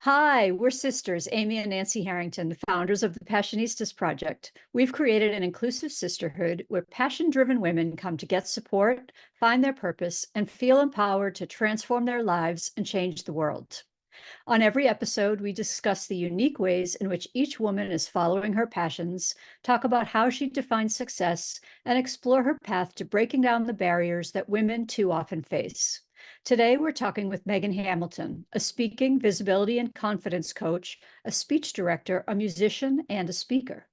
Hi, we're sisters, Amy and Nancy Harrington, the founders of the Passionistas Project. We've created an inclusive sisterhood where passion-driven women come to get support, find their purpose, and feel empowered to transform their lives and change the world. On every episode, we discuss the unique ways in which each woman is following her passions, talk about how she defines success, and explore her path to breaking down the barriers that women too often face. Today, we're talking with Megan Hamilton, a speaking, visibility, and confidence coach, a speech director, a musician, and a speaker.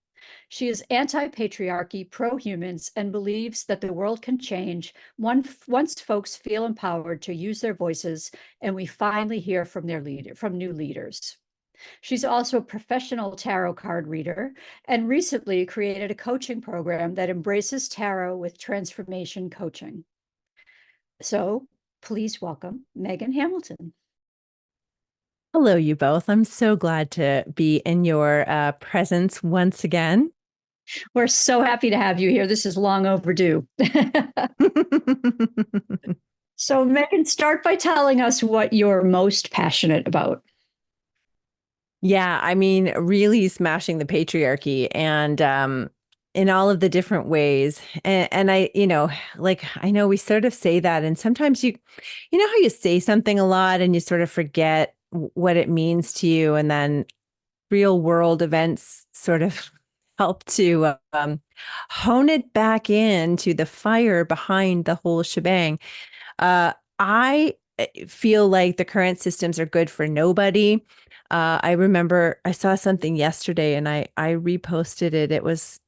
She is anti-patriarchy, pro-humans, and believes that the world can change once folks feel empowered to use their voices and we finally hear from new leaders. She's also a professional tarot card reader and recently created a coaching program that embraces tarot with transformation coaching. So please welcome Megan Hamilton. Hello, you both. I'm so glad to be in your presence once again. We're so happy to have you here. This is long overdue. So, Megan, start by telling us what you're most passionate about. Yeah, I mean, really smashing the patriarchy and in all of the different ways. And I, like I know we sort of say that, and sometimes you know how you say something a lot and you sort of forget what it means to you, and then real world events sort of help to hone it back into the fire behind the whole shebang. I feel like the current systems are good for nobody. I remember I saw something yesterday and I reposted it. It was,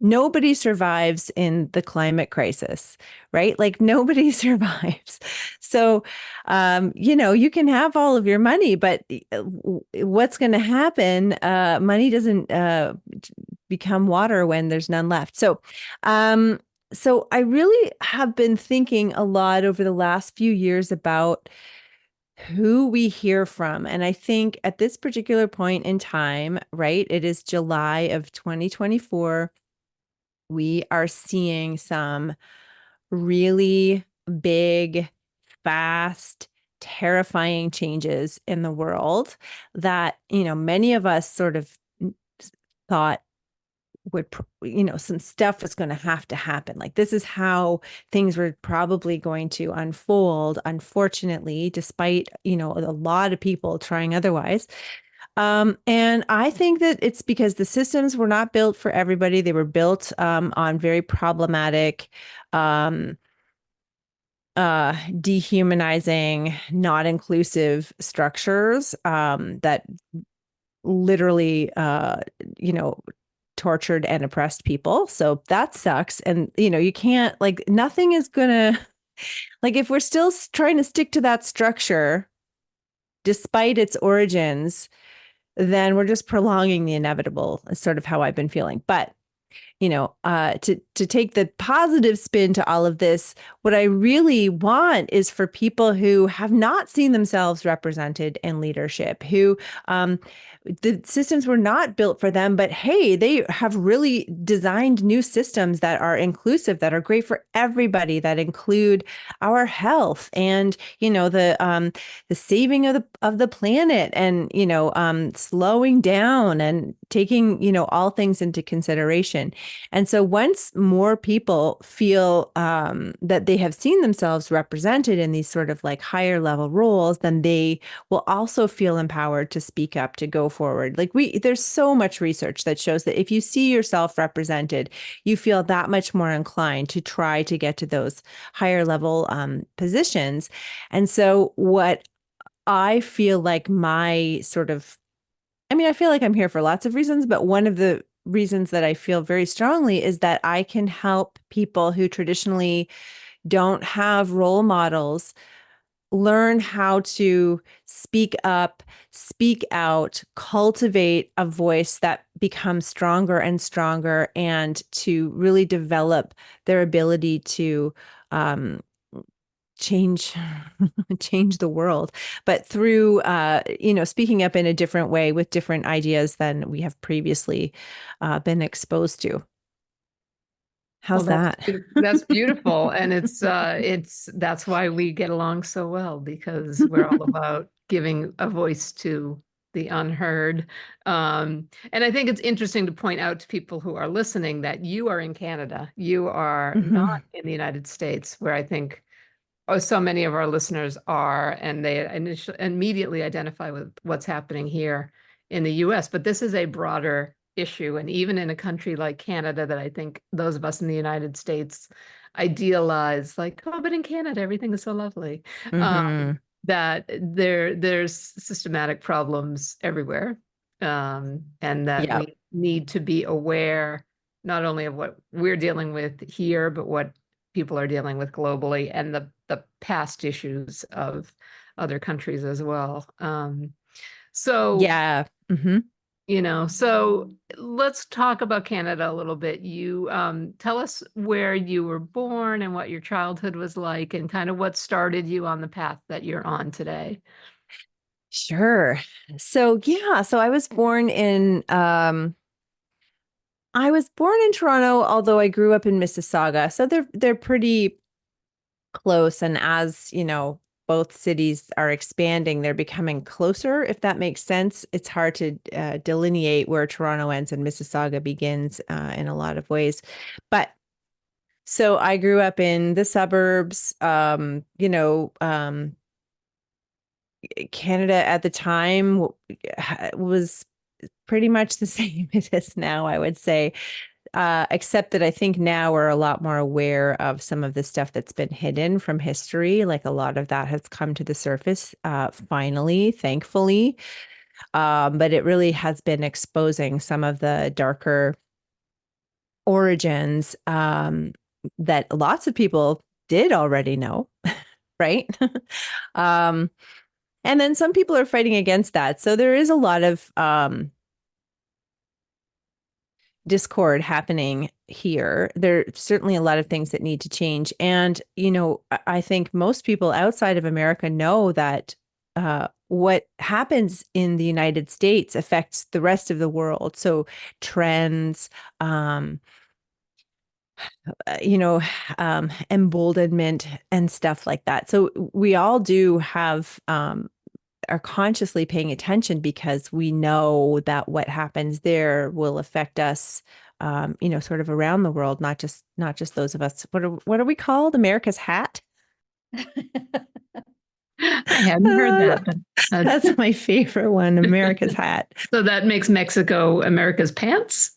nobody survives in the climate crisis, right? Like nobody survives. So, you can have all of your money, but what's going to happen? Money doesn't become water when there's none left. So I really have been thinking a lot over the last few years about who we hear from. And I think at this particular point in time, right, it is July of 2024. We are seeing some really big, fast, terrifying changes in the world that, many of us sort of thought would, some stuff was going to have to happen. Like this is how things were probably going to unfold, unfortunately, despite, a lot of people trying otherwise. And I think that it's because the systems were not built for everybody. They were built on very problematic, dehumanizing, not inclusive structures that literally, tortured and oppressed people. So that sucks. And, you can't, like, nothing is gonna, like, if we're still trying to stick to that structure, despite its origins, then we're just prolonging the inevitable, is sort of how I've been feeling. But to take the positive spin to all of this, what I really want is for people who have not seen themselves represented in leadership, who the systems were not built for them, but hey, they have really designed new systems that are inclusive, that are great for everybody, that include our health and the saving of the planet, and slowing down and taking all things into consideration. And so once more people feel that they have seen themselves represented in these sort of like higher level roles, then they will also feel empowered to speak up, to go forward. Like there's so much research that shows that if you see yourself represented, you feel that much more inclined to try to get to those higher level positions. And so what I feel like my sort of, I mean, I feel like I'm here for lots of reasons, but one of the reasons that I feel very strongly is that I can help people who traditionally don't have role models learn how to speak up, speak out, cultivate a voice that becomes stronger and stronger, and to really develop their ability to change change the world, but through speaking up in a different way with different ideas than we have previously been exposed to. Well, How's that? that's beautiful, and it's that's why we get along so well, because we're all about giving a voice to the unheard. And I think it's interesting to point out to people who are listening that you are in Canada. You are not in the United States, where I think so many of our listeners are, and they immediately identify with what's happening here in the US. But this is a broader issue. And even in a country like Canada, that I think those of us in the United States idealize, like, oh, but in Canada, everything is so lovely. That there's systematic problems everywhere. And that Yeah. we need to be aware not only of what we're dealing with here, but what people are dealing with globally, and the past issues of other countries as well. So Yeah. so let's talk about Canada a little bit. You tell us where you were born and what your childhood was like, and kind of what started you on the path that you're on today. Sure. So I was born in Toronto, although I grew up in Mississauga. So they're pretty close. And as you know, both cities are expanding, they're becoming closer, if that makes sense. It's hard to delineate where Toronto ends and Mississauga begins in a lot of ways. But so I grew up in the suburbs. Canada at the time was pretty much the same as it is now, I would say. Except that I think now we're a lot more aware of some of the stuff that's been hidden from history. Like a lot of that has come to the surface, finally, thankfully. But it really has been exposing some of the darker origins that lots of people did already know, right? And then some people are fighting against that. So there is a lot of discord happening here. There are certainly a lot of things that need to change. And, I think most people outside of America know that what happens in the United States affects the rest of the world. So trends, emboldenment and stuff like that. So we all do have are consciously paying attention because we know that what happens there will affect us, sort of around the world, not just those of us. What are we called? America's hat? I hadn't heard that. That's my favorite one, America's hat. So that makes Mexico America's pants?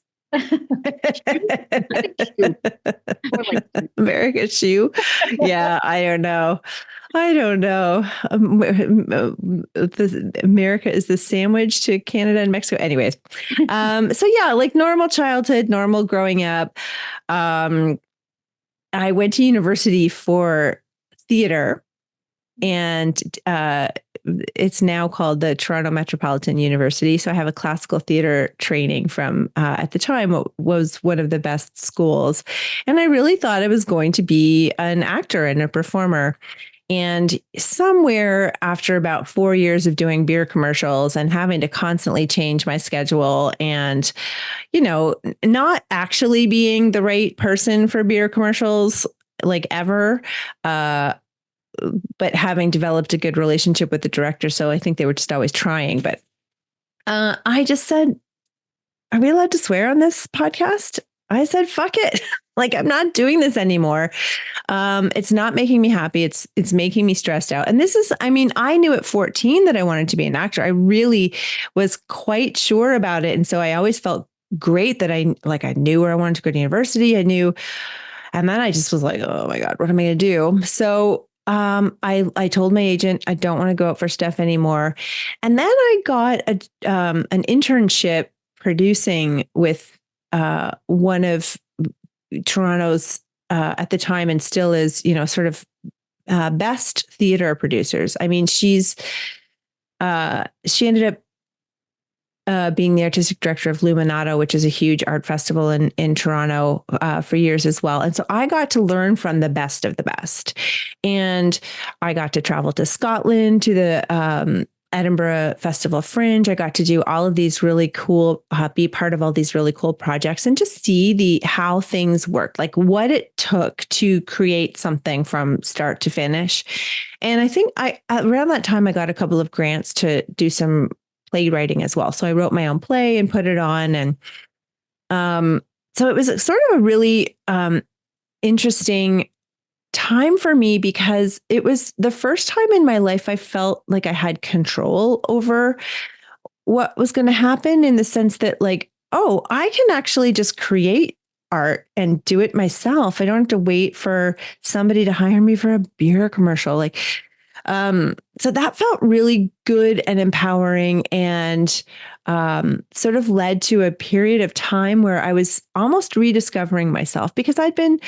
America's shoe. Yeah, I don't know. America is the sandwich to Canada and Mexico. Anyways, so yeah, like normal childhood, normal growing up. I went to university for theater, and it's now called the Toronto Metropolitan University. So I have a classical theater training from, at the time, what was one of the best schools. And I really thought I was going to be an actor and a performer. And somewhere after about 4 years of doing beer commercials and having to constantly change my schedule and, not actually being the right person for beer commercials, like ever, but having developed a good relationship with the director. So I think they were just always trying. But I just said, are we allowed to swear on this podcast? I said, fuck it. Like, I'm not doing this anymore. It's not making me happy. It's making me stressed out. And I knew at 14 that I wanted to be an actor. I really was quite sure about it. And so I always felt great that I knew where I wanted to go to university. I knew. And then I just was like, oh my God, what am I going to do? So I told my agent I don't want to go out for stuff anymore. And then I got an internship producing with one of Toronto's at the time, and still is, sort of best theater producers. I mean, she ended up being the artistic director of Luminato, which is a huge art festival in Toronto for years as well. And so I got to learn from the best of the best. And I got to travel to Scotland to the Edinburgh Festival Fringe. I got to do all of these really cool, be part of all these really cool projects and just see how things worked, like what it took to create something from start to finish. And I think around that time, I got a couple of grants to do some playwriting as well. So I wrote my own play and put it on. And so it was sort of a really interesting time for me because it was the first time in my life I felt like I had control over what was going to happen, in the sense that, like, oh, I can actually just create art and do it myself. I don't have to wait for somebody to hire me for a beer commercial. Like, so that felt really good and empowering, and sort of led to a period of time where I was almost rediscovering myself, because I'd been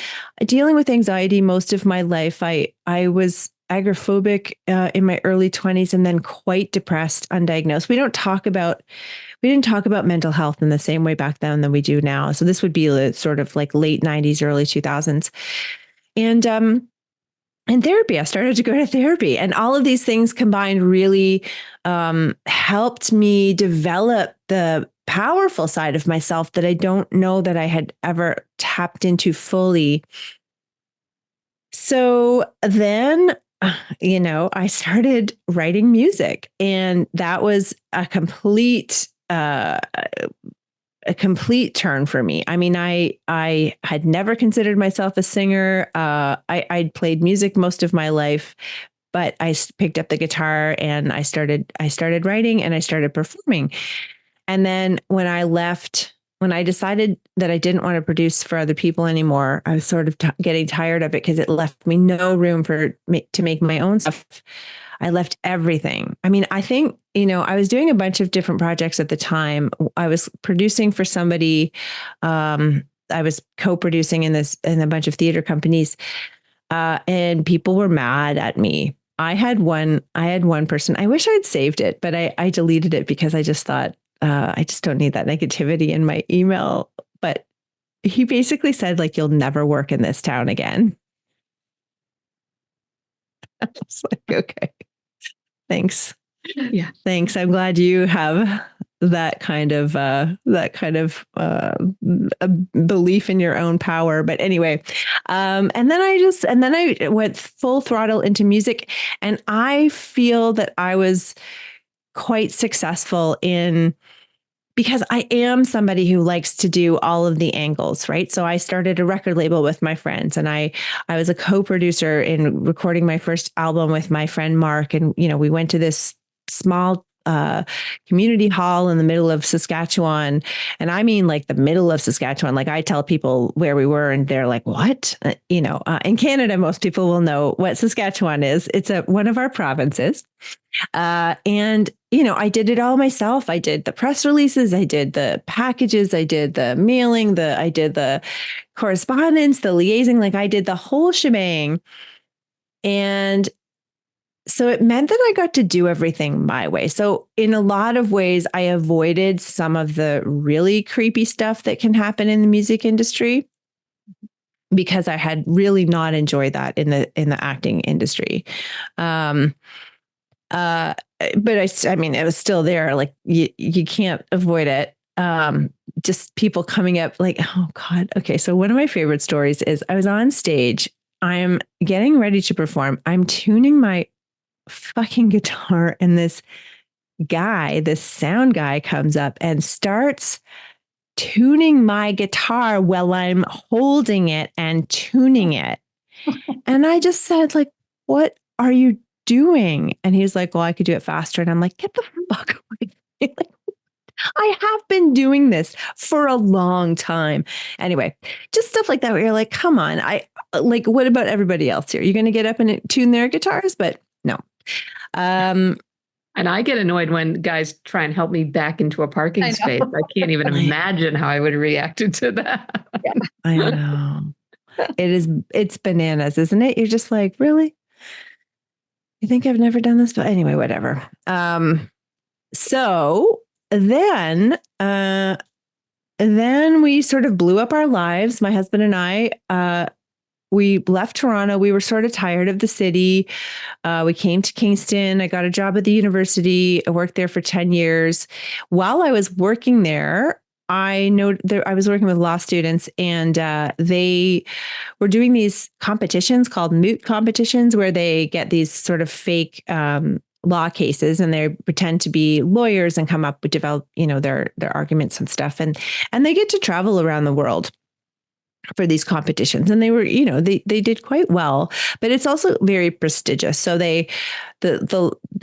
dealing with anxiety most of my life. I was agoraphobic in my early 20s, and then quite depressed, undiagnosed. We didn't talk about mental health in the same way back then than we do now. So this would be the sort of like late 90s, early 2000s. And therapy, I started to go to therapy, and all of these things combined really helped me develop the powerful side of myself that I don't know that I had ever tapped into fully. So then, I started writing music, and that was a complete turn for me. I mean, I had never considered myself a singer. I'd played music most of my life, but I picked up the guitar and I started writing and I started performing. And then when I decided that I didn't want to produce for other people anymore, I was sort of getting tired of it because it left me no room to make my own stuff. I left everything. I mean, I think, I was doing a bunch of different projects at the time. I was producing for somebody. I was co-producing in a bunch of theater companies, and people were mad at me. I had one person. I wish I'd saved it, but I deleted it because I just thought, I just don't need that negativity in my email. But he basically said, like, you'll never work in this town again. I was like, okay, thanks. Yeah. Thanks. I'm glad you have that kind of belief in your own power. But anyway, and then I went full throttle into music, and I feel that I was quite successful because I am somebody who likes to do all of the angles, right? So I started a record label with my friends, and I was a co-producer in recording my first album with my friend Mark. And, we went to this small community hall in the middle of Saskatchewan. And I mean, like, the middle of Saskatchewan. Like, I tell people where we were and they're like, what? In Canada, most people will know what Saskatchewan is. It's one of our provinces. And, I did it all myself. I did the press releases. I did the packages. I did the mailing. I did the correspondence, the liaising. Like, I did the whole shebang. And so it meant that I got to do everything my way. So in a lot of ways, I avoided some of the really creepy stuff that can happen in the music industry, because I had really not enjoyed that in the acting industry. But I mean, it was still there. Like, you can't avoid it. Just people coming up like, oh God. Okay. So one of my favorite stories is I was on stage. I'm getting ready to perform. I'm tuning my fucking guitar, and this sound guy comes up and starts tuning my guitar while I'm holding it and tuning it. And I just said, like, what are you doing? And he's like, well, I could do it faster. And I'm like, get the fuck away from me. Like, I have been doing this for a long time. Anyway, just stuff like that where you're like, come on. What about everybody else here? You're going to get up and tune their guitars? But no. And I get annoyed when guys try and help me back into a parking space. I can't even imagine how I would have reacted to that. Yeah, I know. It's bananas, isn't it? You're just like, really? You think I've never done this? But anyway, whatever. So then we sort of blew up our lives. My husband and I, we left Toronto. We were sort of tired of the city. We came to Kingston. I got a job at the university. I worked there for 10 years. While I was working there, I was working with law students, and they were doing these competitions called moot competitions, where they get these sort of fake law cases, and they pretend to be lawyers and come up with develop, their arguments and stuff. And they get to travel around the world for these competitions. And they were, they did quite well, but it's also very prestigious. So the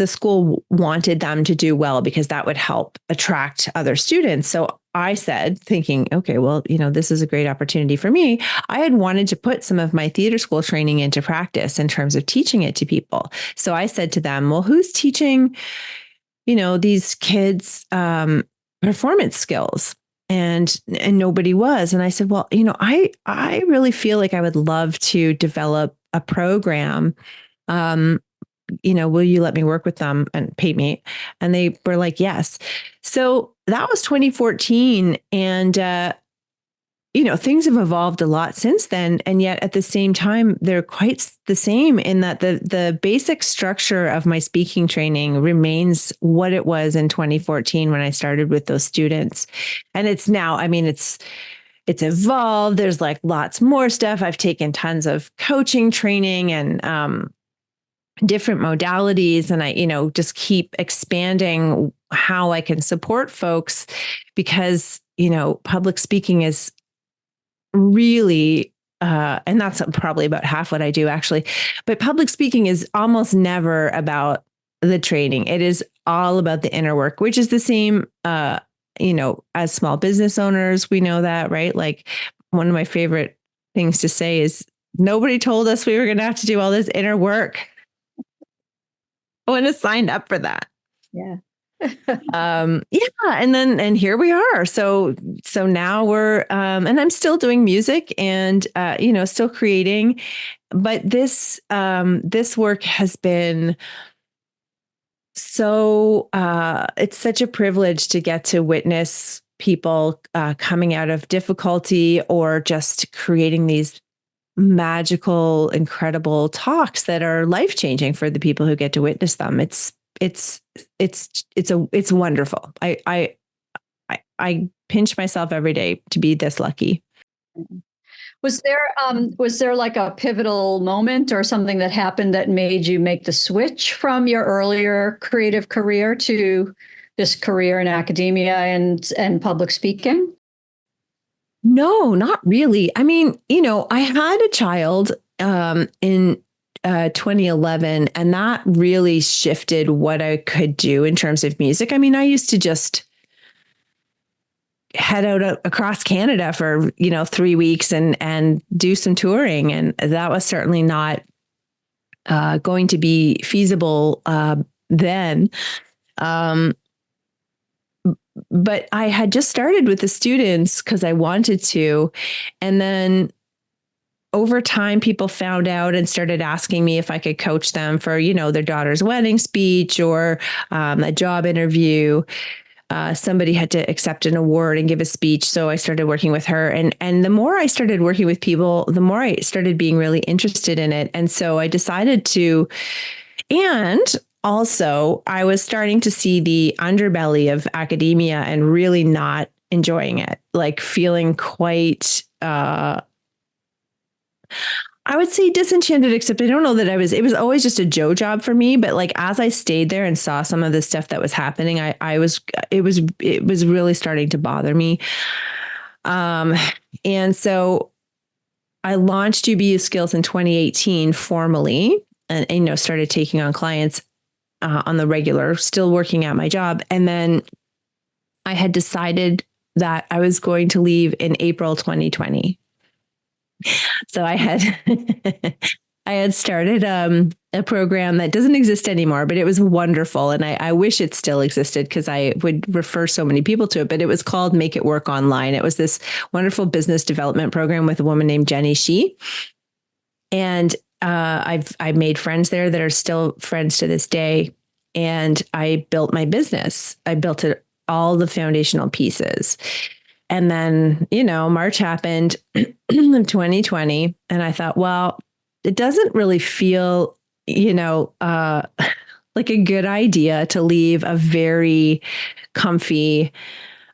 school wanted them to do well because that would help attract other students. So I said, thinking, okay, well, this is a great opportunity for me. I had wanted to put some of my theater school training into practice in terms of teaching it to people. So I said to them, well, who's teaching, these kids performance skills? And nobody was. And I said, well, I really feel like I would love to develop a program. Will you let me work with them and pay me? And they were like, yes. So that was 2014. And, things have evolved a lot since then. And yet at the same time, they're quite the same in that the basic structure of my speaking training remains what it was in 2014 when I started with those students. And it's now, it's evolved. There's like lots more stuff. I've taken tons of coaching training and different modalities. And I, just keep expanding how I can support folks because, public speaking is really, and that's probably about half what I do actually, but public speaking is almost never about the training. It is all about the inner work, which is the same, as small business owners, we know that, right? Like one of my favorite things to say is nobody told us we were going to have to do all this inner work. I want to sign up for that. Yeah. And here we are. So now we're, and I'm still doing music and, still creating, but this work has been so, it's such a privilege to get to witness people, coming out of difficulty or just creating these magical, incredible talks that are life-changing for the people who get to witness them. It's wonderful. I pinch myself every day to be this lucky. Was there like a pivotal moment or something that happened that made you make the switch from your earlier creative career to this career in academia and public speaking? No, not really. I had a child in 2011, and that really shifted what I could do in terms of music. I used to just head out across Canada for, 3 weeks and do some touring. And that was certainly not going to be feasible then. But I had just started with the students because I wanted to. And then over time, people found out and started asking me if I could coach them for, their daughter's wedding speech or a job interview. Somebody had to accept an award and give a speech. So I started working with her. And the more I started working with people, the more I started being really interested in it. And so I decided to, and also I was starting to see the underbelly of academia and really not enjoying it, like feeling quite, I would say disenchanted, except I don't know that it was always just a Joe job for me. But like, as I stayed there and saw some of the stuff that was happening, it was really starting to bother me. And so I launched UBU Skills in 2018 formally and started taking on clients on the regular, still working at my job. And then I had decided that I was going to leave in April 2020. So I had started a program that doesn't exist anymore, but it was wonderful. And I wish it still existed because I would refer so many people to it, but it was called Make It Work Online. It was this wonderful business development program with a woman named Jenny Shee. And I've made friends there that are still friends to this day. And I built my business. I built it all the foundational pieces. And then, March happened in 2020. And I thought, well, it doesn't really feel, like a good idea to leave a very comfy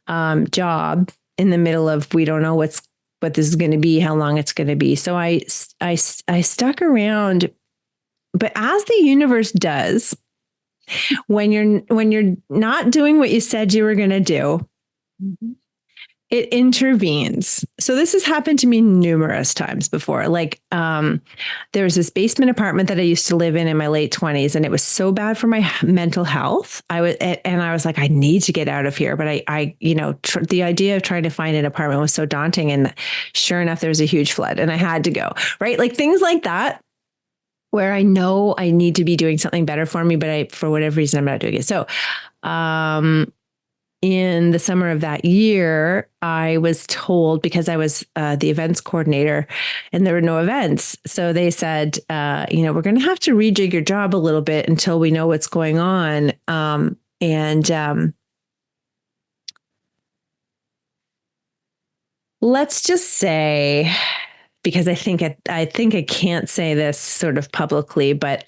job in the middle of, we don't know what this is going to be, how long it's going to be. So I stuck around, but as the universe does, when you're not doing what you said you were going to do, it intervenes. So this has happened to me numerous times before. Like, there was this basement apartment that I used to live in my late 20s, and it was so bad for my mental health. I was like, I need to get out of here. But the idea of trying to find an apartment was so daunting. And sure enough, there was a huge flood and I had to go, right? Like things like that, where I know I need to be doing something better for me, but for whatever reason, I'm not doing it. So, in the summer of that year, I was told, because I was the events coordinator and there were no events. So they said, we're going to have to rejig your job a little bit until we know what's going on. Let's just say, because I think I can't say this sort of publicly, but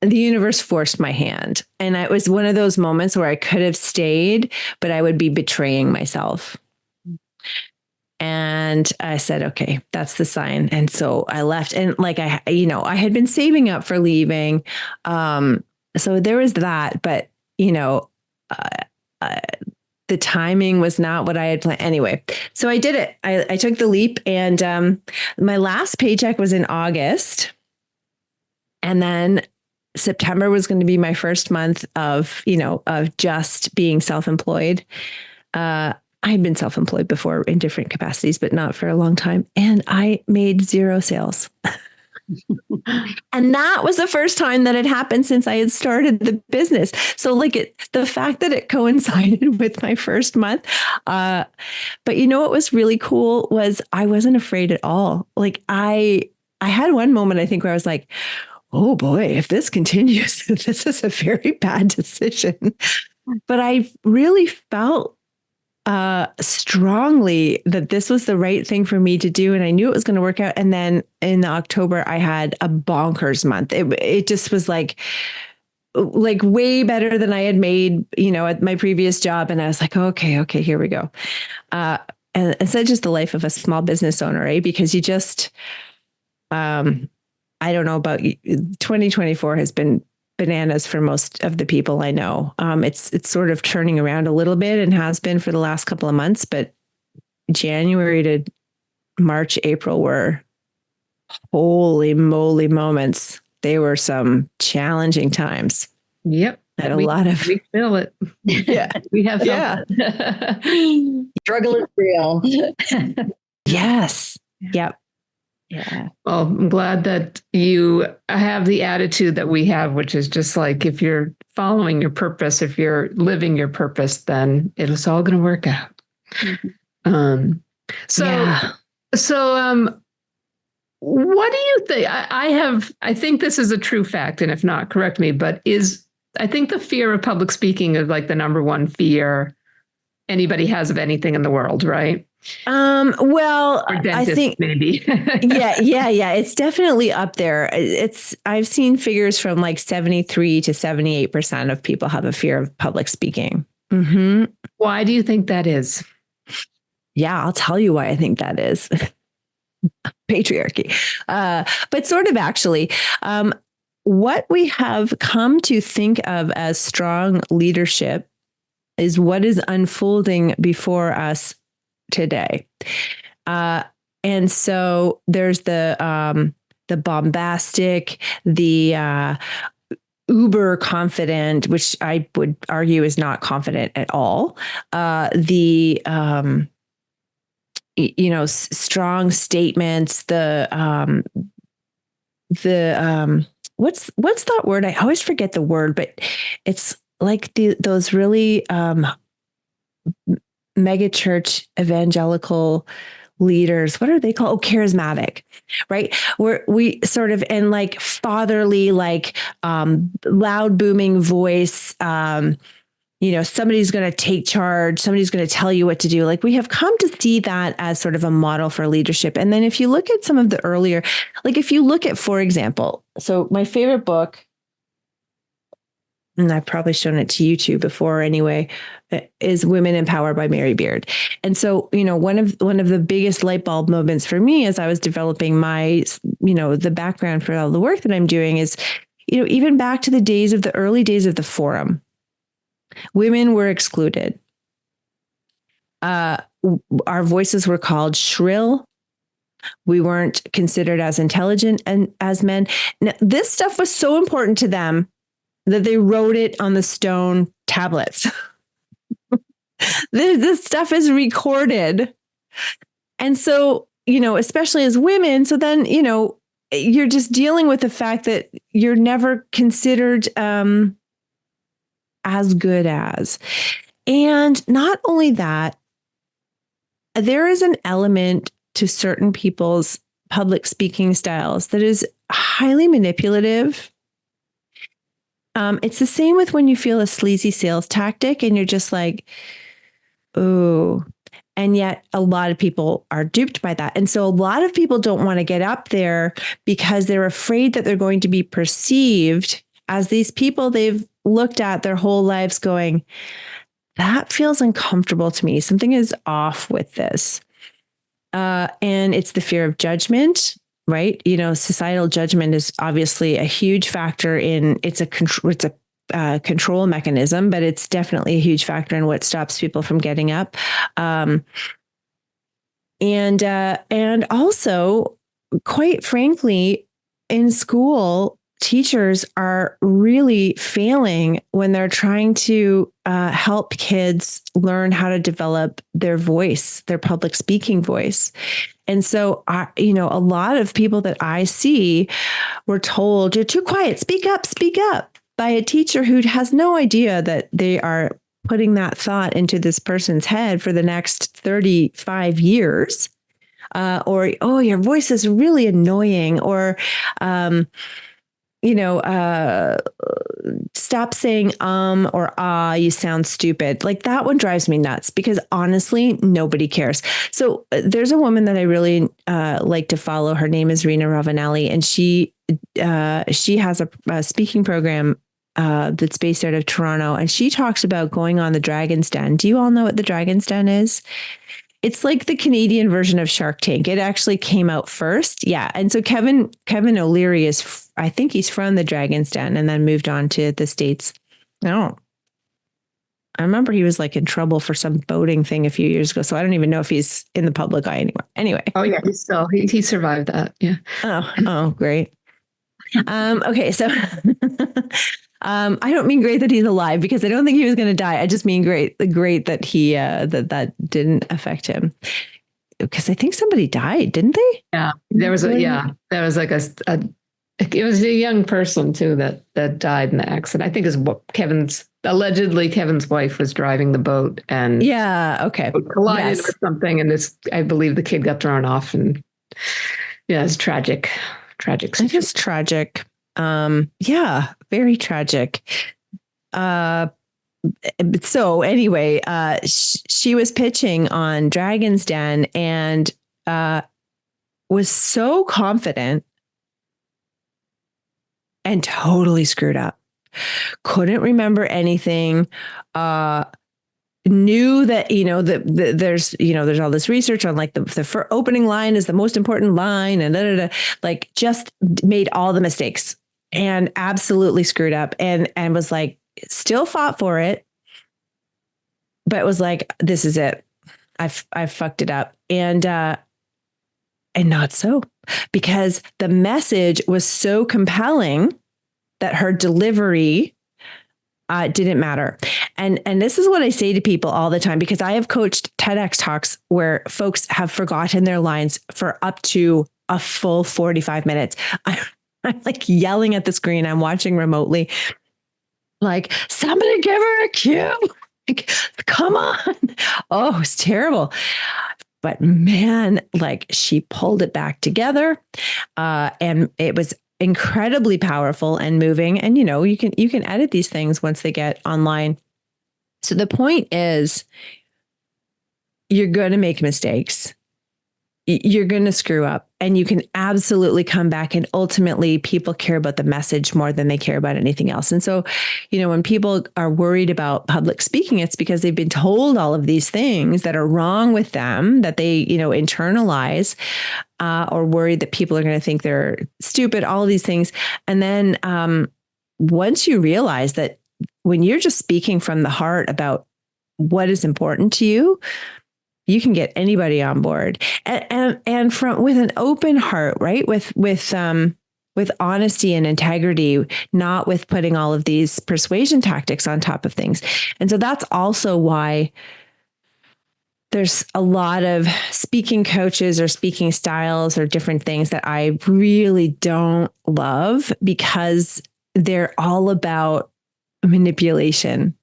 the universe forced my hand. And it was one of those moments where I could have stayed, but I would be betraying myself. And I said, okay, that's the sign. And so I left. And like, I had been saving up for leaving. So there was that, but the timing was not what I had planned. Anyway, so I did it. I took the leap, and my last paycheck was in August. And then September was going to be my first month of just being self-employed. I had been self-employed before in different capacities, but not for a long time. And I made 0 sales. And that was the first time that had happened since I had started the business. So the fact that it coincided with my first month. But what was really cool was I wasn't afraid at all. Like I had one moment, I think, where I was like, oh boy, if this continues, this is a very bad decision. But I really felt strongly that this was the right thing for me to do. And I knew it was going to work out. And then in October, I had a bonkers month. It just was like way better than I had made, at my previous job. And I was like, okay, here we go. And it's not just the life of a small business owner, right? Because you just, I don't know about you, 2024 has been bananas for most of the people I know. It's sort of turning around a little bit and has been for the last couple of months, but January to March, April were holy moly moments. They were some challenging times. Yep. We feel it. Yeah. We have. Yeah. Struggle is real. Yes. Yep. Yeah. Well, I'm glad that you have the attitude that we have, which is just like, if you're following your purpose, if you're living your purpose, then it's all going to work out. Mm-hmm. So what do you think? I think this is a true fact, and if not, correct me, but I think the fear of public speaking is like the number one fear anybody has of anything in the world, right? Well, or dentist, I think maybe. yeah. It's definitely up there. I've seen figures from like 73 to 78% of people have a fear of public speaking. Mm-hmm. Why do you think that is? Yeah, I'll tell you why I think that is. Patriarchy. But sort of actually, what we have come to think of as strong leadership is what is unfolding before us today. And so there's the bombastic, the uber confident, which I would argue is not confident at all. Strong statements, what's that word? I always forget the word, but it's like those really mega church evangelical leaders. What are they called? Oh, charismatic, right? We sort of, and like fatherly, like loud booming voice, somebody's going to take charge, somebody's going to tell you what to do. Like, we have come to see that as sort of a model for leadership. And then if you look at some of the earlier, like if you look at, for example, so my favorite book, and I've probably shown it to you too before anyway, is Women in Power by Mary Beard. And so, one of the biggest light bulb moments for me as I was developing my, the background for all the work that I'm doing is, even back to the early days of the forum, women were excluded. Our voices were called shrill. We weren't considered as intelligent and as men. Now, this stuff was so important to them that they wrote it on the stone tablets. This stuff is recorded. And so, especially as women, so then, you're just dealing with the fact that you're never considered as good as. And not only that, there is an element to certain people's public speaking styles that is highly manipulative. It's the same with when you feel a sleazy sales tactic and you're just like, oh, and yet a lot of people are duped by that. And so a lot of people don't want to get up there because they're afraid that they're going to be perceived as these people they've looked at their whole lives going, that feels uncomfortable to me. Something is off with this. And it's the fear of judgment. Right. Societal judgment is obviously a huge factor it's a control mechanism, but it's definitely a huge factor in what stops people from getting up. And also, quite frankly, in school, teachers are really failing when they're trying to help kids learn how to develop their voice, their public speaking voice. And so, a lot of people that I see were told, you're too quiet, speak up, by a teacher who has no idea that they are putting that thought into this person's head for the next 35 years. Or, oh, your voice is really annoying. Or, stop saying or ah, you sound stupid. Like, that one drives me nuts because honestly, nobody cares. So there's a woman that I really like to follow. Her name is Rena Ravanelli, and she has a speaking program that's based out of Toronto, and she talks about going on the Dragon's Den. Do you all know what the Dragon's Den is? It's like the Canadian version of Shark Tank. It actually came out first. Yeah. And so Kevin O'Leary I think he's from the Dragon's Den and then moved on to the States. I remember he was like in trouble for some boating thing a few years ago. So I don't even know if he's in the public eye anymore. Anyway. Oh yeah, he survived that. Yeah. Oh, great. Okay. So I don't mean great that he's alive because I don't think he was going to die. I just mean great that he that didn't affect him, because I think somebody died, didn't they? Yeah, there was like it was a young person too that died in the accident. I think allegedly Kevin's wife was driving the boat and collided or something, and I believe the kid got thrown off, and it's tragic. It is tragic. Very tragic. So anyway, she was pitching on Dragon's Den and was so confident and totally screwed up. Couldn't remember anything. Knew that, there's all this research on like the opening line is the most important line and like just made all the mistakes and absolutely screwed up and was like, still fought for it, but was like, this is it. I've fucked it up. And not so, because the message was so compelling that her delivery didn't matter. And this is what I say to people all the time, because I have coached TEDx talks where folks have forgotten their lines for up to a full 45 minutes. I'm like yelling at the screen. I'm watching remotely. Like, somebody give her a cue. Like, come on. Oh, it's terrible. But man, like, she pulled it back together. And it was incredibly powerful and moving. And, you can edit these things once they get online. So the point is, you're going to make mistakes. You're going to screw up, and you can absolutely come back. And ultimately, people care about the message more than they care about anything else. And so, when people are worried about public speaking, it's because they've been told all of these things that are wrong with them, that they, internalize, or worried that people are going to think they're stupid, all of these things. And then once you realize that when you're just speaking from the heart about what is important to you, you can get anybody on board, and from with an open heart, right? With honesty and integrity, not with putting all of these persuasion tactics on top of things. And so that's also why there's a lot of speaking coaches or speaking styles or different things that I really don't love, because they're all about manipulation.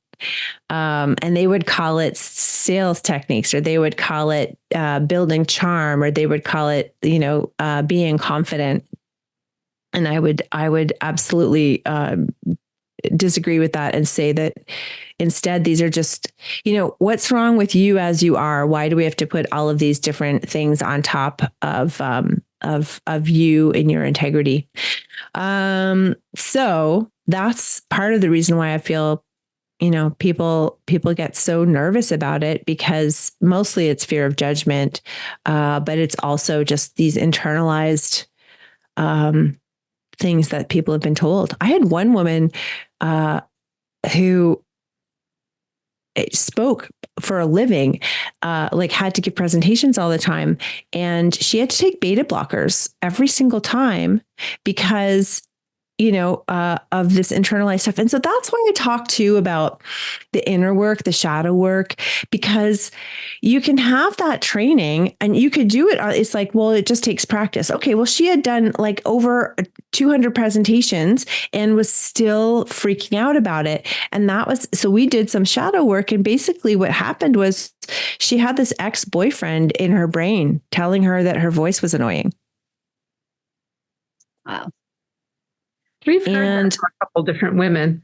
And they would call it sales techniques, or they would call it building charm, or they would call it, being confident. And I would absolutely disagree with that and say that instead, these are just, what's wrong with you as you are? Why do we have to put all of these different things on top of you and your integrity? So that's part of the reason why I feel, people get so nervous about it, because mostly it's fear of judgment, but it's also just these internalized things that people have been told. I had one woman who spoke for a living, had to give presentations all the time, and she had to take beta blockers every single time because of this internalized stuff. And so that's why I talk too about the inner work, the shadow work, because you can have that training and you could do it. It's like, well, it just takes practice. Okay. Well, she had done like over 200 presentations and was still freaking out about it. And so we did some shadow work. And basically what happened was she had this ex-boyfriend in her brain telling her that her voice was annoying. Wow. We've heard that from a couple different women.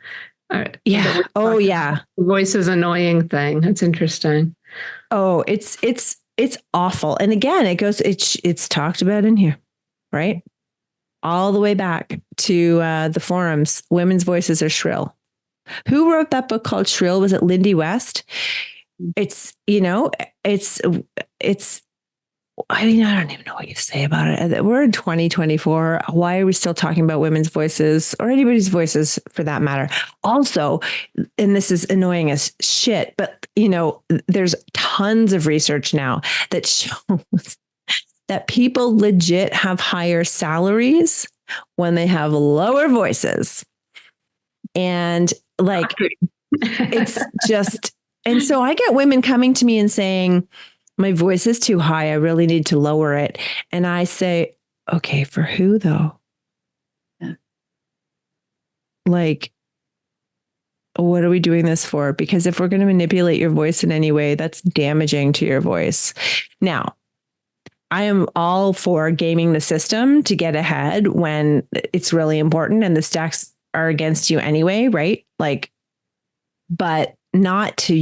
Yeah. Oh, yeah. The voice is annoying thing. That's interesting. Oh, it's awful. And again, it's talked about in here, right? All the way back to the forums. Women's voices are shrill. Who wrote that book called Shrill? Was it Lindy West? It's I don't even know what you say about it. We're in 2024. Why are we still talking about women's voices, or anybody's voices for that matter? Also, and this is annoying as shit, but there's tons of research now that shows that people legit have higher salaries when they have lower voices. And it's just, and so I get women coming to me and saying, my voice is too high. I really need to lower it. And I say, okay, for who though? Yeah. What are we doing this for? Because if we're going to manipulate your voice in any way, that's damaging to your voice. Now, I am all for gaming the system to get ahead when it's really important and the stacks are against you anyway, right? But not to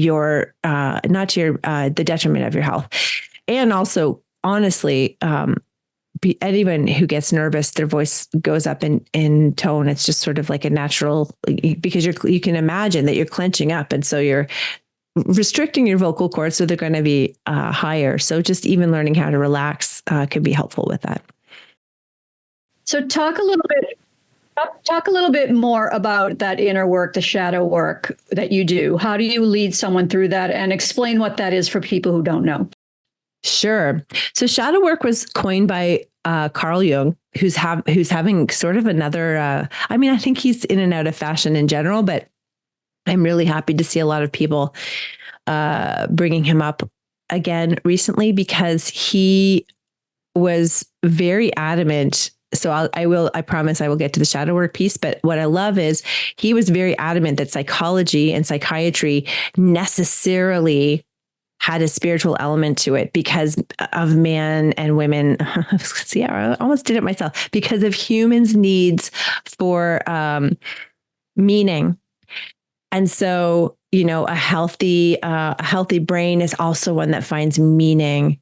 the detriment of your health. And also, honestly, anyone who gets nervous, their voice goes up in tone. It's just sort of like a natural, because you can imagine that you're clenching up. And so you're restricting your vocal cords, so they're going to be higher. So just even learning how to relax can be helpful with that. So talk a little bit more about that inner work, the shadow work that you do. How do you lead someone through that, and explain what that is for people who don't know? Sure. So shadow work was coined by Carl Jung, who's having sort of another, I think he's in and out of fashion in general, but I'm really happy to see a lot of people bringing him up again recently, because he was very adamant. So I promise I will get to the shadow work piece. But what I love is he was very adamant that psychology and psychiatry necessarily had a spiritual element to it because of man and women. See, I almost did it myself, because of humans' needs for meaning. And so a healthy brain is also one that finds meaning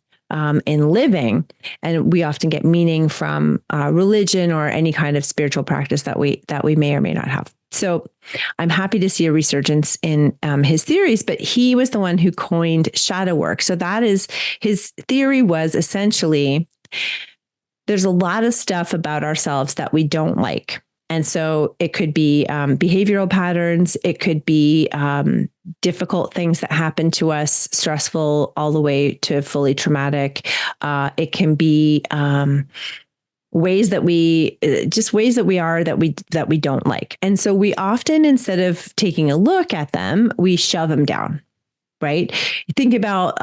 in living. And we often get meaning from religion or any kind of spiritual practice that we may or may not have. So I'm happy to see a resurgence in his theories, but he was the one who coined shadow work. So that is, his theory was essentially, there's a lot of stuff about ourselves that we don't like. And so it could be behavioral patterns. It could be difficult things that happen to us, stressful all the way to fully traumatic. It can be ways that we are that we don't like. And so we often, instead of taking a look at them, we shove them down, right? You think about,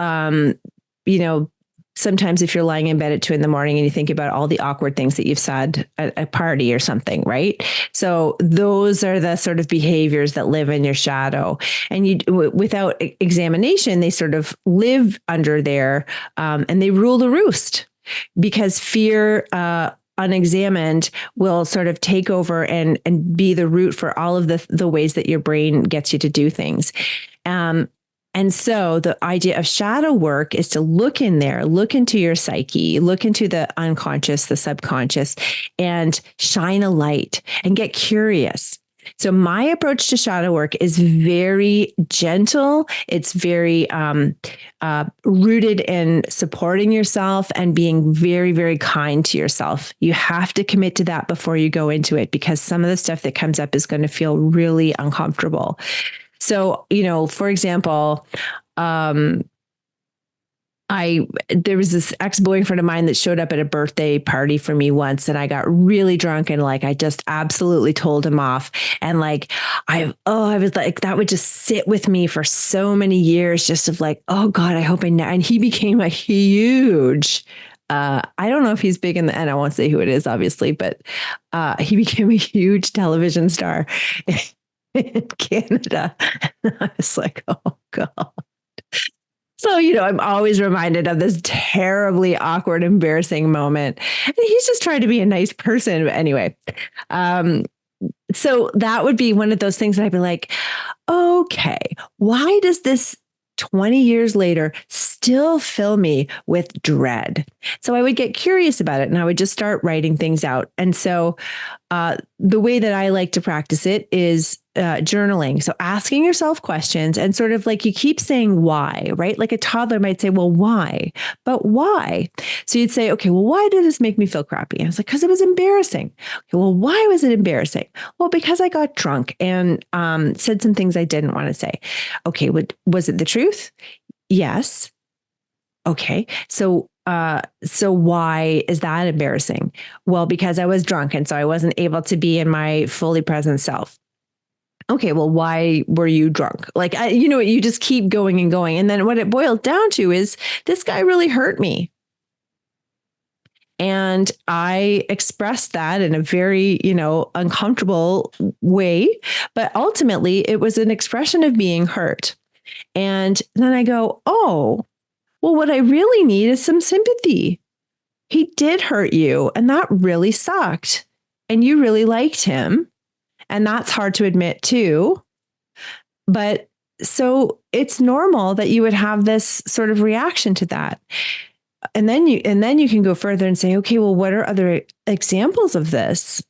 sometimes if you're lying in bed at 2 a.m. and you think about all the awkward things that you've said at a party or something, right? So those are the sort of behaviors that live in your shadow, and without examination, they sort of live under there, and they rule the roost, because fear, unexamined, will sort of take over and be the root for all of the ways that your brain gets you to do things. And so the idea of shadow work is to look in there, look into your psyche, look into the unconscious, the subconscious, and shine a light and get curious. So my approach to shadow work is very gentle. It's very rooted in supporting yourself and being very, very kind to yourself. You have to commit to that before you go into it, because some of the stuff that comes up is going to feel really uncomfortable. So, for example, there was this ex-boyfriend of mine that showed up at a birthday party for me once, and I got really drunk, and I just absolutely told him off. And I was like, that would just sit with me for so many years, just of oh God, I hope and he became a huge, I don't know if he's big and I won't say who it is, obviously, but he became a huge television star in Canada. And I was like, oh God. So, I'm always reminded of this terribly awkward, embarrassing moment. And he's just trying to be a nice person. But anyway, so that would be one of those things that I'd be like, okay, why does this 20 years later still fill me with dread? So I would get curious about it, and I would just start writing things out. And so the way that I like to practice it is journaling. So asking yourself questions, and sort of you keep saying why, right? Like a toddler might say, well, why? But why? So you'd say, okay, well, why did this make me feel crappy? And I was like, because it was embarrassing. Okay, well, why was it embarrassing? Well, because I got drunk and said some things I didn't want to say. Okay, was it the truth? Yes. Okay. So why is that embarrassing? Well, because I was drunk, and so I wasn't able to be in my fully present self. Okay, well, why were you drunk? You just keep going and going. And then what it boiled down to is, this guy really hurt me. And I expressed that in a very, uncomfortable way. But ultimately, it was an expression of being hurt. And then I go, oh, well, what I really need is some sympathy. He did hurt you, and that really sucked. And you really liked him. And that's hard to admit too. But so it's normal that you would have this sort of reaction to that. And then you can go further and say, okay, well, what are other examples of this?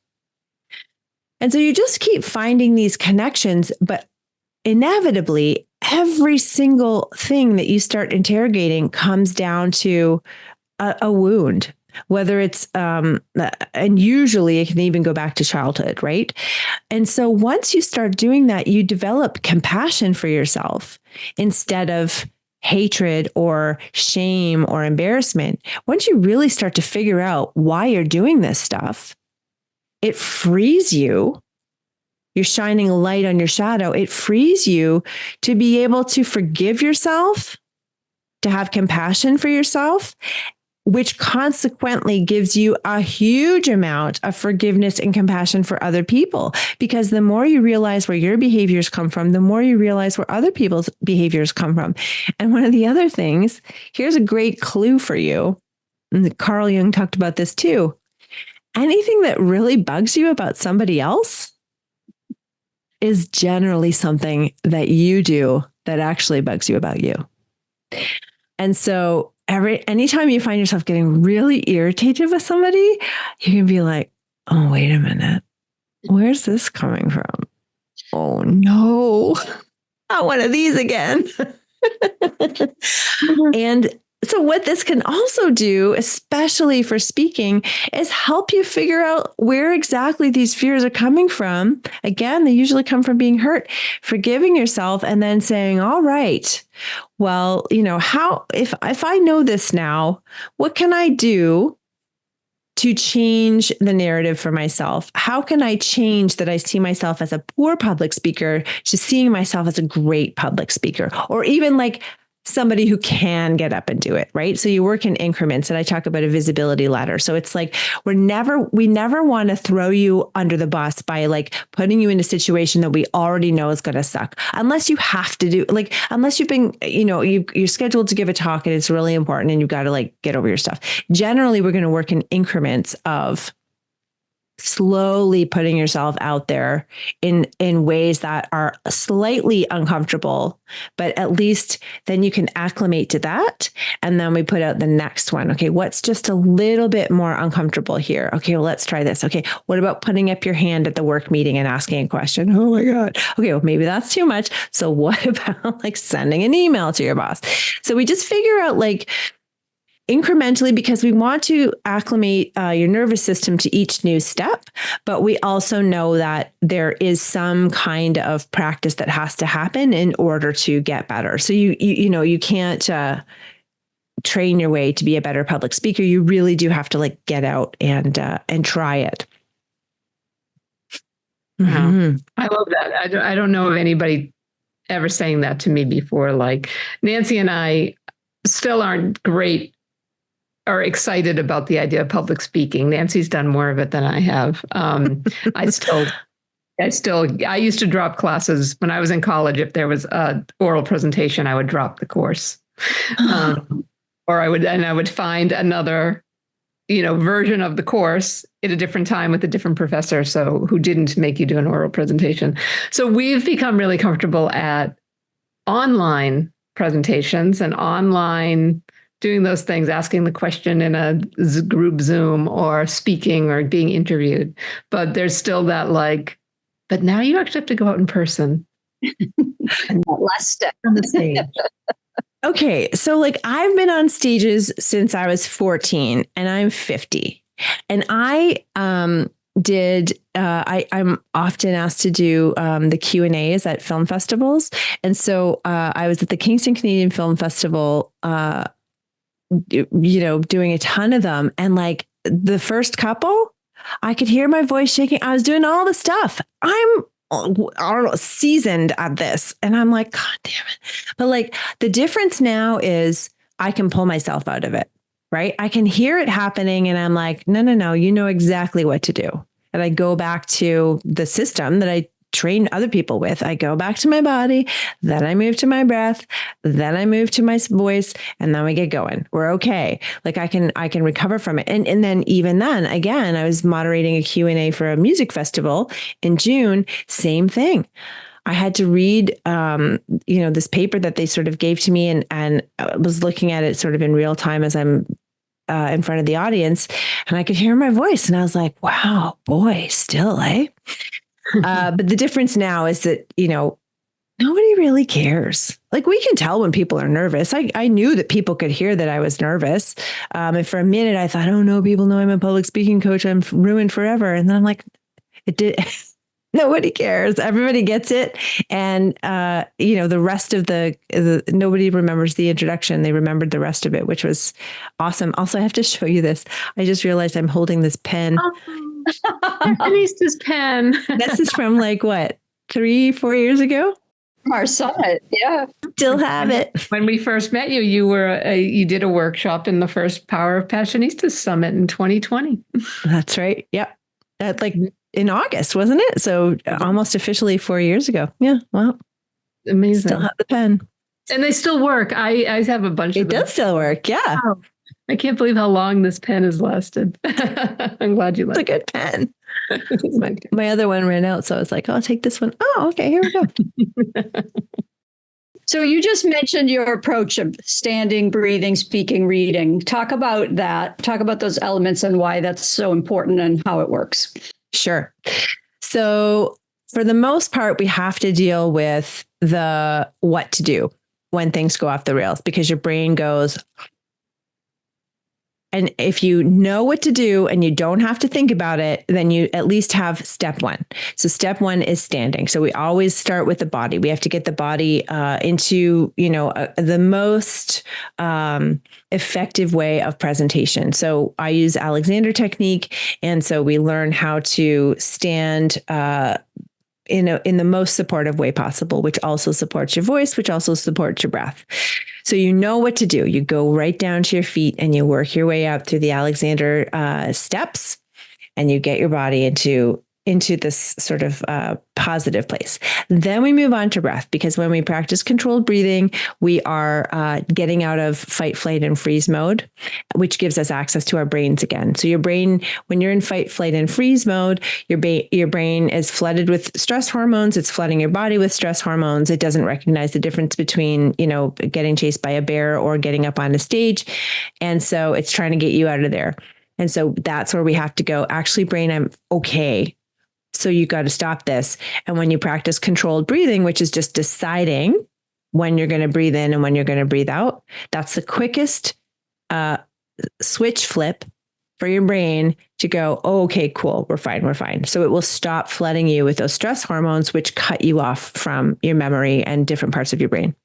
And so you just keep finding these connections, but inevitably, every single thing that you start interrogating comes down to a wound, whether it's, and usually it can even go back to childhood, right? And so once you start doing that, you develop compassion for yourself instead of hatred or shame or embarrassment. Once you really start to figure out why you're doing this stuff, it frees you. You're shining a light on your shadow. It frees you to be able to forgive yourself, to have compassion for yourself, which consequently gives you a huge amount of forgiveness and compassion for other people. Because the more you realize where your behaviors come from, the more you realize where other people's behaviors come from. And one of the other things, here's a great clue for you. And Carl Jung talked about this too. Anything that really bugs you about somebody else, is generally something that you do that actually bugs you about you. And so anytime you find yourself getting really irritated with somebody, you can be like, oh, wait a minute. Where's this coming from? Oh no, not one of these again. And so what this can also do, especially for speaking, is help you figure out where exactly these fears are coming from. Again, they usually come from being hurt, forgiving yourself, and then saying, all right, well, if I know this now, what can I do to change the narrative for myself? How can I change that I see myself as a poor public speaker to seeing myself as a great public speaker, or even like somebody who can get up and do it, right? So you work in increments, and I talk about a visibility ladder. So it's like we never want to throw you under the bus by like putting you in a situation that we already know is going to suck, unless you have to do, like, unless you've been, you're scheduled to give a talk and it's really important and you've got to like get over your stuff. Generally, we're going to work in increments of slowly putting yourself out there in ways that are slightly uncomfortable, but at least then you can acclimate to that. And then we put out the next one. Okay, what's just a little bit more uncomfortable here? Okay, well, let's try this. Okay, what about putting up your hand at the work meeting and asking a question? Oh my God. Okay, well, maybe that's too much. So what about like sending an email to your boss? So we just figure out like incrementally, because we want to acclimate your nervous system to each new step, but we also know that there is some kind of practice that has to happen in order to get better. So you can't train your way to be a better public speaker. You really do have to like get out and try it. Mm-hmm. I love that. I don't know of anybody ever saying that to me before. Like Nancy and I still aren't great or excited about the idea of public speaking. Nancy's done more of it than I have. I used to drop classes when I was in college. If there was an oral presentation, I would drop the course, or I would find another, version of the course at a different time with a different professor. So who didn't make you do an oral presentation. So we've become really comfortable at online presentations and online doing those things, asking the question in a group Zoom or speaking or being interviewed. But there's still that but now you actually have to go out in person. And that last step on the stage. Okay. So like I've been on stages since I was 14 and I'm 50. And I'm often asked to do the Q&As at film festivals. And so I was at the Kingston Canadian Film Festival doing a ton of them. And like the first couple, I could hear my voice shaking. I was doing all the stuff. I don't know, seasoned at this. And I'm like, God damn it. But like the difference now is I can pull myself out of it, right? I can hear it happening. And I'm like, no, you know exactly what to do. And I go back to the system that I train other people with. I go back to my body, then I move to my breath, then I move to my voice, and then we get going. We're okay. Like I can recover from it. And then even then, again, I was moderating a Q&A for a music festival in June, same thing. I had to read, this paper that they sort of gave to me and I was looking at it sort of in real time as I'm in front of the audience, and I could hear my voice and I was like, wow, boy, still, eh? But the difference now is that, nobody really cares. Like we can tell when people are nervous. I knew that people could hear that I was nervous. And for a minute I thought, oh no, people know I'm a public speaking coach. I'm ruined forever. And then I'm like, it did. Nobody cares. Everybody gets it. And, the rest of nobody remembers the introduction. They remembered the rest of it, which was awesome. Also, I have to show you this. I just realized I'm holding this pen. Passionistas pen. This is from 3-4 years ago. Our summit, yeah. Still have it. When we first met you, you did a workshop in the first Power of Passionistas Summit in 2020. That's right. Yep. In August, wasn't it? So almost officially 4 years ago. Yeah. Well, amazing. Still have the pen. And they still work. I have a bunch of them. It does still work. Yeah. Wow. I can't believe how long this pen has lasted. I'm glad you It's a liked it. good pen. My other one ran out, so I was like, I'll take this one. Oh, okay, here we go. So you just mentioned your approach of standing, breathing, speaking, reading. Talk about that. Talk about those elements and why that's so important and how it works. Sure. So for the most part, we have to deal with the what to do when things go off the rails, because your brain goes. And if you know what to do and you don't have to think about it, then you at least have step one. So step one is standing. So we always start with the body. We have to get the body into, the most effective way of presentation. So I use Alexander technique. And so we learn how to stand in the most supportive way possible, which also supports your voice, which also supports your breath. So you know what to do. You go right down to your feet and you work your way up through the Alexander steps, and you get your body into this sort of positive place. Then we move on to breath, because when we practice controlled breathing, we are getting out of fight, flight, and freeze mode, which gives us access to our brains again. So your brain, when you're in fight, flight, and freeze mode, your brain is flooded with stress hormones. It's flooding your body with stress hormones. It doesn't recognize the difference between, getting chased by a bear or getting up on a stage. And so it's trying to get you out of there. And so that's where we have to go. Actually, brain, I'm okay. So you got to stop this. And when you practice controlled breathing, which is just deciding when you're going to breathe in and when you're going to breathe out, that's the quickest switch flip for your brain to go, oh, okay, cool, we're fine. So it will stop flooding you with those stress hormones, which cut you off from your memory and different parts of your brain.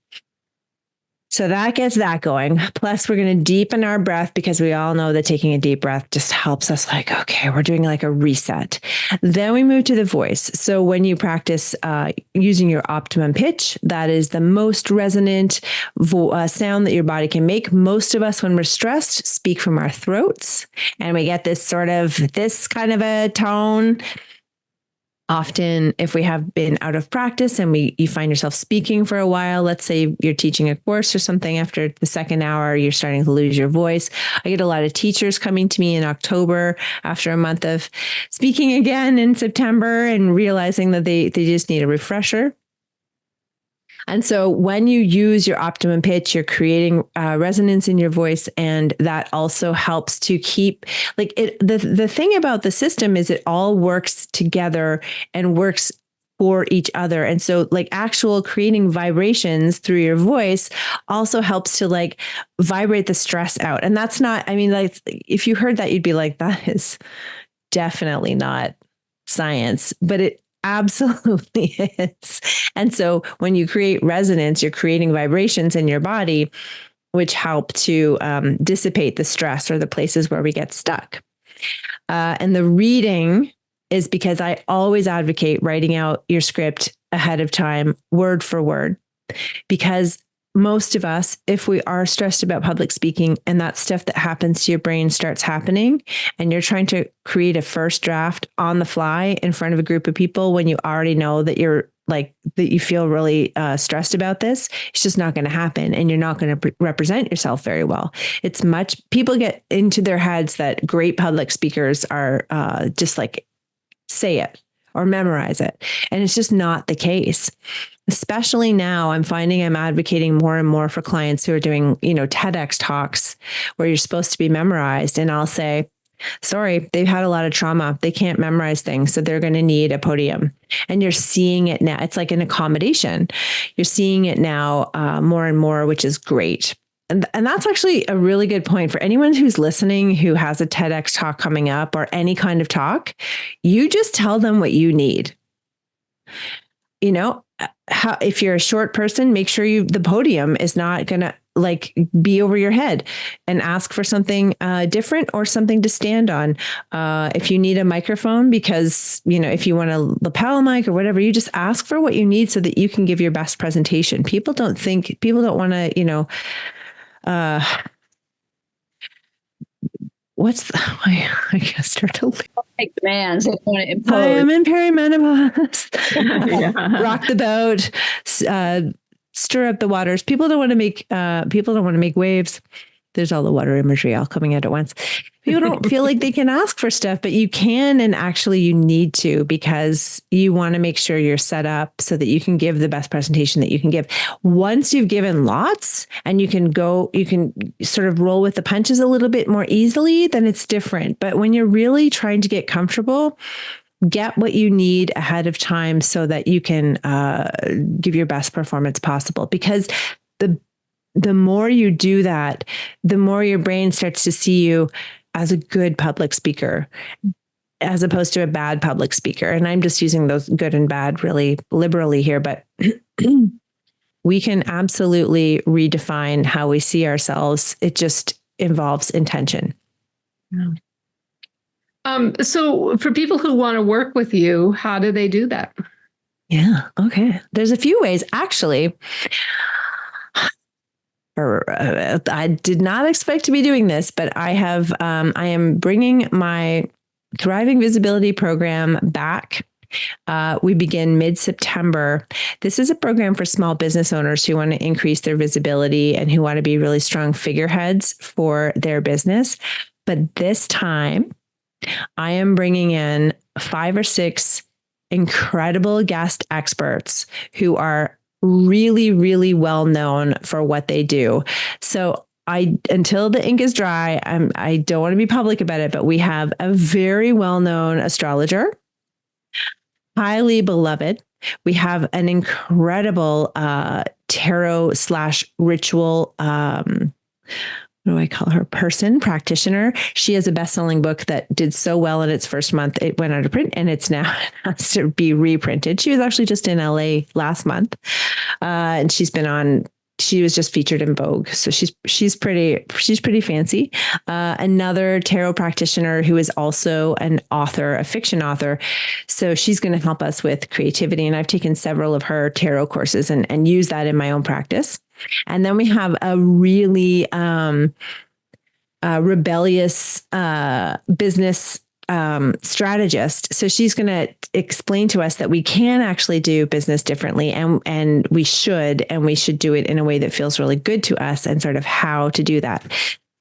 So that gets that going. Plus, we're going to deepen our breath, because we all know that taking a deep breath just helps us okay, we're doing like a reset. Then we move to the voice. So when you practice using your optimum pitch, that is the most resonant sound that your body can make. Most of us, when we're stressed, speak from our throats, and we get this kind of a tone. Often, if we have been out of practice and you find yourself speaking for a while, let's say you're teaching a course or something, after the second hour, you're starting to lose your voice. I get a lot of teachers coming to me in October after a month of speaking again in September and realizing that they just need a refresher. And so when you use your optimum pitch, you're creating resonance in your voice. And that also helps to keep the thing about the system is it all works together and works for each other. And so actual creating vibrations through your voice also helps to vibrate the stress out. And that's not, if you heard that, you'd be like, that is definitely not science, but it absolutely is. And so when you create resonance, you're creating vibrations in your body, which help to dissipate the stress or the places where we get stuck. And the reading is because I always advocate writing out your script ahead of time, word for word, because most of us, if we are stressed about public speaking and that stuff that happens to your brain starts happening, and you're trying to create a first draft on the fly in front of a group of people when you already know that that you feel really stressed about this, it's just not going to happen. And you're not going to represent yourself very well. People get into their heads that great public speakers are just say it or memorize it. And it's just not the case. Especially now, I'm finding I'm advocating more and more for clients who are doing, TEDx talks where you're supposed to be memorized. And I'll say, sorry, they've had a lot of trauma. They can't memorize things. So they're going to need a podium. And you're seeing it now. It's like an accommodation. You're seeing it now more and more, which is great. And that's actually a really good point for anyone who's listening, who has a TEDx talk coming up or any kind of talk. You just tell them what you need. If you're a short person, make sure the podium is not going to be over your head, and ask for something different or something to stand on. If you need a microphone, because, if you want a lapel mic or whatever, you just ask for what you need so that you can give your best presentation. People don't want to, I guess start to Take demands. They want to impose. I am in perimenopause. Rock the boat, stir up the waters. People don't want to make waves. There's all the water imagery all coming out at once. People don't feel like they can ask for stuff, but you can, and actually you need to, because you want to make sure you're set up so that you can give the best presentation that you can give. Once you've given lots and you can sort of roll with the punches a little bit more easily, then it's different. But when you're really trying to get comfortable, get what you need ahead of time so that you can give your best performance possible. Because the more you do that, the more your brain starts to see you as a good public speaker, as opposed to a bad public speaker. And I'm just using those good and bad really liberally here, but we can absolutely redefine how we see ourselves. It just involves intention. So for people who want to work with you, how do they do that? Yeah. Okay. There's a few ways, actually. I did not expect to be doing this, but I am bringing my Thriving Visibility program back. We begin mid-September. This is a program for small business owners who want to increase their visibility and who want to be really strong figureheads for their business. But this time, I am bringing in 5 or 6 incredible guest experts who are really, really well known for what they do. So until the ink is dry, I don't want to be public about it, but we have a very well-known astrologer, highly beloved. We have an incredible tarot/ritual, what do I call her? Practitioner. She has a best-selling book that did so well in its first month. It went out of print and it's now has to be reprinted. She was actually just in LA last month. And she was just featured in Vogue. So she's pretty fancy. Another tarot practitioner who is also an author, a fiction author. So she's going to help us with creativity. And I've taken several of her tarot courses and use that in my own practice. And then we have a really rebellious business strategist. So she's going to explain to us that we can actually do business differently, and we should do it in a way that feels really good to us, and sort of how to do that.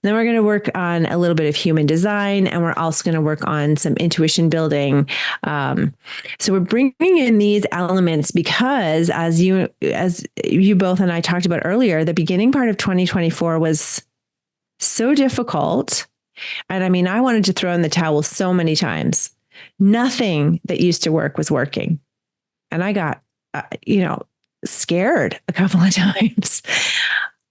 Then we're going to work on a little bit of human design, and we're also going to work on some intuition building. So we're bringing in these elements because, as you both and I talked about earlier, the beginning part of 2024 was so difficult. And I mean, I wanted to throw in the towel so many times. Nothing that used to work was working. And I got, scared a couple of times.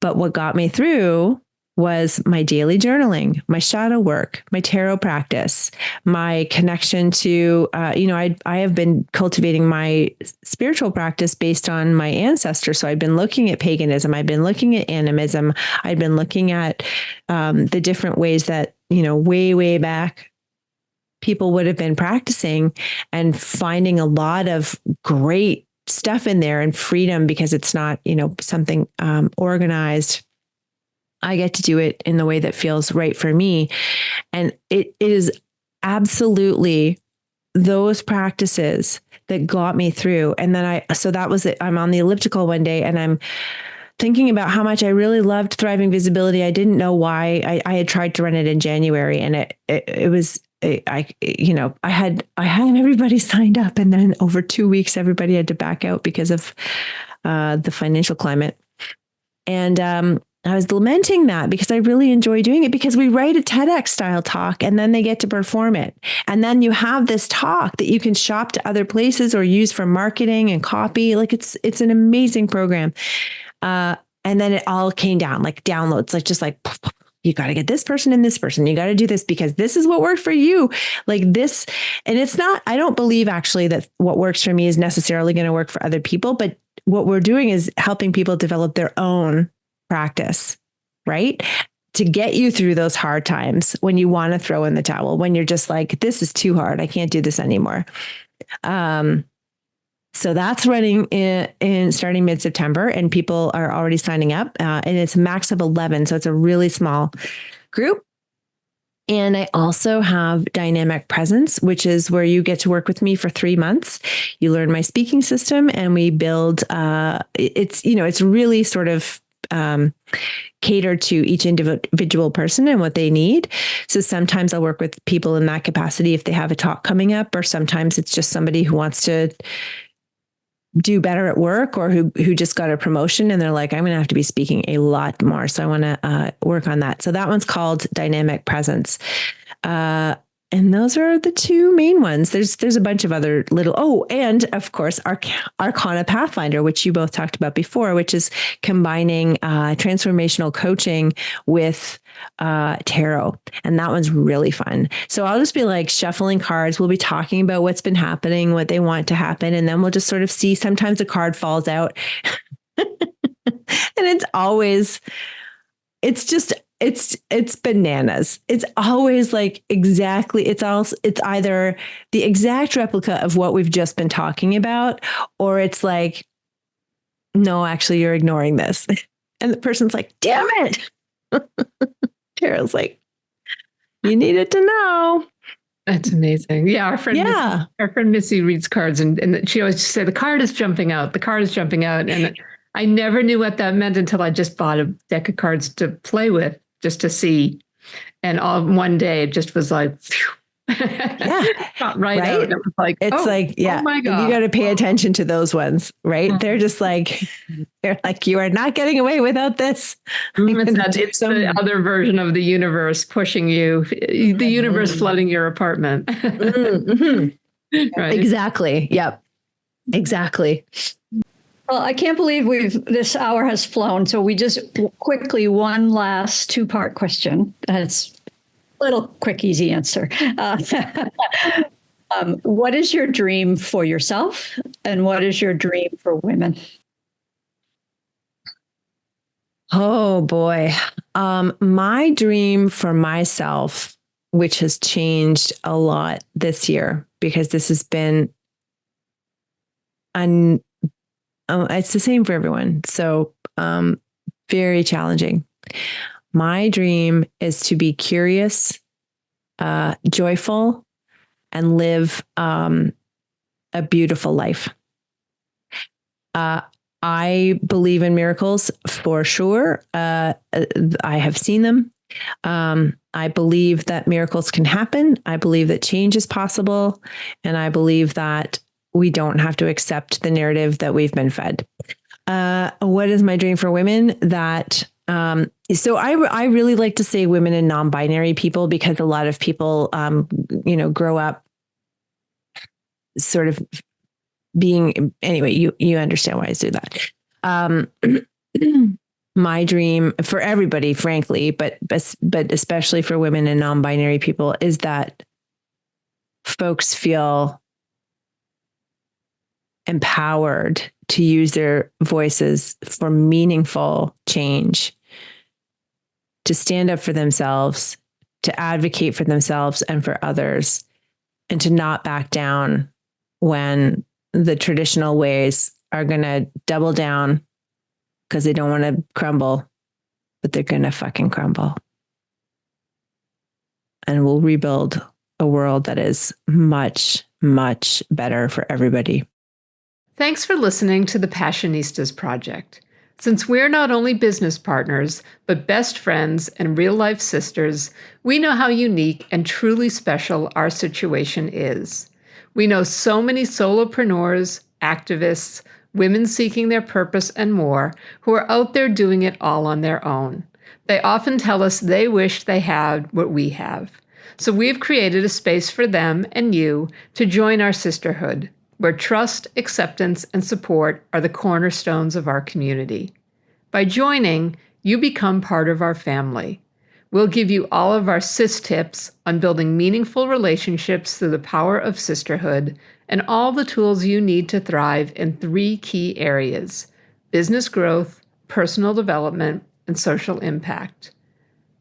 But what got me through was my daily journaling, my shadow work, my tarot practice, my connection to, I have been cultivating my spiritual practice based on my ancestors. So I've been looking at paganism. I've been looking at animism. I've been looking at the different ways that, way, way back, people would have been practicing, and finding a lot of great stuff in there and freedom, because it's not, something organized. I get to do it in the way that feels right for me. And it is absolutely those practices that got me through. And then so that was it. I'm on the elliptical one day and I'm thinking about how much I really loved Thriving Visibility. I didn't know why. I had tried to run it in January, and I had everybody signed up, and then over 2 weeks, everybody had to back out because of the financial climate. And I was lamenting that, because I really enjoy doing it, because we write a TEDx style talk and then they get to perform it. And then you have this talk that you can shop to other places or use for marketing and copy. Like it's an amazing program. And then it all came down like downloads, you got to get this person and this person. You got to do this because this is what worked for you. Like this. And it's not, I don't believe actually that what works for me is necessarily going to work for other people. But what we're doing is helping people develop their own practice, right? To get you through those hard times when you want to throw in the towel, when you're just like, this is too hard. I can't do this anymore. So that's running in starting mid-September, and people are already signing up, and it's a max of 11. So it's a really small group. And I also have Dynamic Presence, which is where you get to work with me for 3 months. You learn my speaking system, and we build, it's really sort of cater to each individual person and what they need. So sometimes I'll work with people in that capacity if they have a talk coming up, or sometimes it's just somebody who wants to do better at work, or who just got a promotion and they're like, I'm going to have to be speaking a lot more. So I want to work on that. So that one's called Dynamic Presence. And those are the two main ones. There's a bunch of other little, and of course, Arcana Pathfinder, which you both talked about before, which is combining transformational coaching with tarot. And that one's really fun. So I'll just be like shuffling cards. We'll be talking about what's been happening, what they want to happen. And then we'll just sort of see, sometimes a card falls out. And it's bananas. It's always like exactly, it's either the exact replica of what we've just been talking about, or it's like, no, actually you're ignoring this. And the person's like, damn it. Tarot's like, you needed to know. That's amazing. Yeah, our friend Missy reads cards, and she always said, the card is jumping out. The card is jumping out. And I never knew what that meant until I just bought a deck of cards to play with, just to see. And all one day it just was like, yeah, right out. It was like, it's oh my God. You got to pay attention to those ones, right? They're just like, you are not getting away without this. It's the other version of the universe pushing you, the universe flooding your apartment. Right. Exactly. Yep. Exactly. Well, I can't believe this hour has flown. So we just quickly, one last two-part question. It's a little quick, easy answer. What is your dream for yourself? And what is your dream for women? Oh boy. My dream for myself, which has changed a lot this year, because this has been it's the same for everyone. So, very challenging. My dream is to be curious, joyful, and live a beautiful life. I believe in miracles for sure. I have seen them. I believe that miracles can happen. I believe that change is possible. And I believe that we don't have to accept the narrative that we've been fed. What is my dream for women? That so I really like to say women and non-binary people, because a lot of people, grow up sort of being, anyway, you understand why I do that. My dream for everybody, frankly, but especially for women and non-binary people, is that folks feel empowered to use their voices for meaningful change, to stand up for themselves, to advocate for themselves and for others, and to not back down when the traditional ways are going to double down because they don't want to crumble, but they're going to fucking crumble. And we'll rebuild a world that is much, much better for everybody. Thanks for listening to the Passionistas Project. Since we're not only business partners, but best friends and real-life sisters, we know how unique and truly special our situation is. We know so many solopreneurs, activists, women seeking their purpose, and more, who are out there doing it all on their own. They often tell us they wish they had what we have. So we've created a space for them and you to join our sisterhood, where trust, acceptance, and support are the cornerstones of our community. By joining, you become part of our family. We'll give you all of our sis tips on building meaningful relationships through the power of sisterhood, and all the tools you need to thrive in 3 key areas: business growth, personal development, and social impact.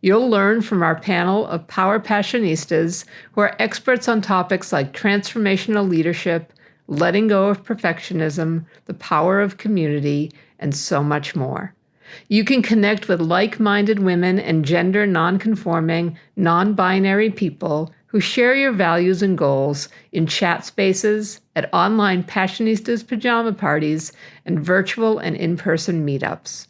You'll learn from our panel of Power Passionistas, who are experts on topics like transformational leadership, letting go of perfectionism, the power of community, and so much more. You can connect with like-minded women and gender non-conforming, non-binary people who share your values and goals in chat spaces, at online Passionistas pajama parties, and virtual and in-person meetups.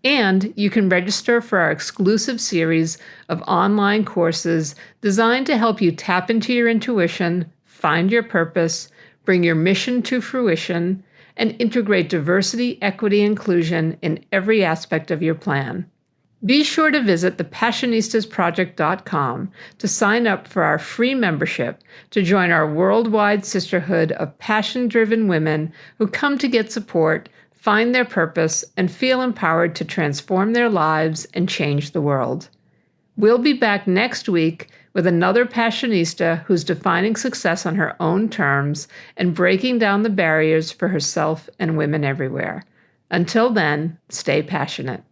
And you can register for our exclusive series of online courses designed to help you tap into your intuition, find your purpose, bring your mission to fruition, and integrate diversity, equity, inclusion in every aspect of your plan. Be sure to visit thepassionistasproject.com to sign up for our free membership to join our worldwide sisterhood of passion-driven women who come to get support, find their purpose, and feel empowered to transform their lives and change the world. We'll be back next week with another Passionista who's defining success on her own terms and breaking down the barriers for herself and women everywhere. Until then, stay passionate.